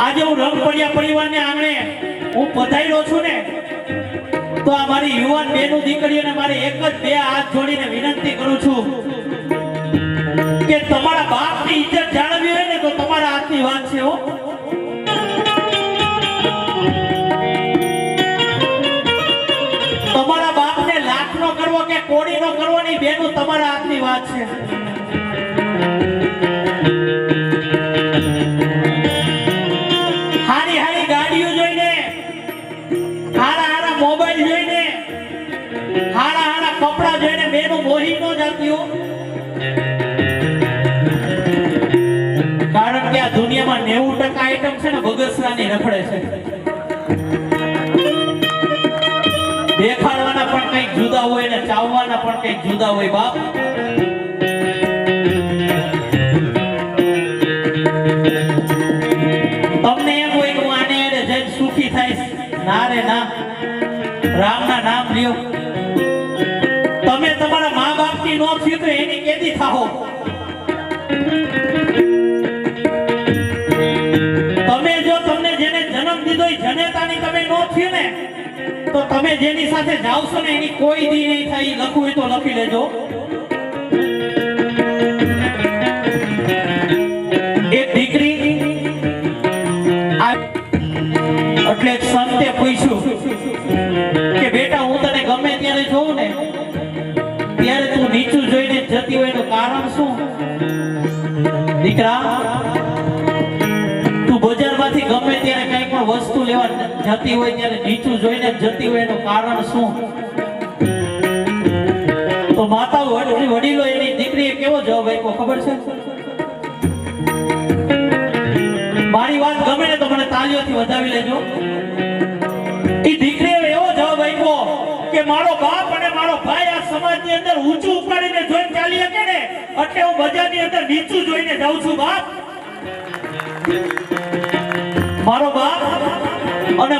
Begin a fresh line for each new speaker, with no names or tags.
આજે હું રંગપડિયા પરિવારને આંગણે હું પધાર્યો છું ને, તો આ મારી યુવાન બેનું દીકરીઓને મારે એક જ બે હાથ જોડીને વિનંતી કરું છું કે તમારા બાપની ઇજ્જત જાળવવી હોય ને તો તમારા હાથની વાત છે હો. તમારા બાપને લાખનો કરવો કે કોડીનો કરવો ની બેનું તમારા હાથની વાત છે. હારી હારી ગાડીઓ જોઈને, હારા હારા મોબાઈલ જોઈને, હારા હારા કપડા જોઈને બેનું મોહી ન જાતી હો. કારણ કે આ દુનિયામાં 90% આઈટમ છે ને બગસરાની રખડે છે. દેખાડવાના પણ કંઈક જુદા હોય ને ચાવવાના પણ કંઈક જુદા હોય બાપ. તમને એમ હોય કે હું આને જઈને સુખી થઈશ, ના રે ના, રામના નામ લ્યો. તમે તમારા મા બાપની નો થયું તો એની કેદી થાહો. તમે જો તમને જેને જન્મ દીધો એ જનેતાની તમે નો થયું ને, તો તમે જેની સાથે જાવશો ને એની કોઈ દી નહીં થાય. લખવું હોય તો લખી લેજો. એક દીકરી એટલે સંતે પૂછ્યું કે બેટા હું તને ગમે ત્યારે જોઉં ને ત્યારે તું નીચું જોઈને જતી હોય એનું કારણ શું? દીકરા, તું બજારમાંથી ગમે ત્યારે કઈ પણ વસ્તુ લેવા જતી હોય ત્યારે નીચું જોઈને જતી હોય એનું કારણ શું? તો માતા વડીલો એની દીકરીએ કેવો જવાબ આપ્યો ખબર છે? મારી વાત ગમે ને તો મને તાળીઓથી વધાવી લેજો. એ દીકરીએ એવો જવાબ આપ્યો કે મારો બાપ અને મારો ભાઈ આ સમાજની અંદર ઊંચું ઉપાડીને જોઈને ચાલી શકે ને, એટલે હું બજારની અંદર નીચું જોઈને જાઉં છું બાપ. મારો બાપ અને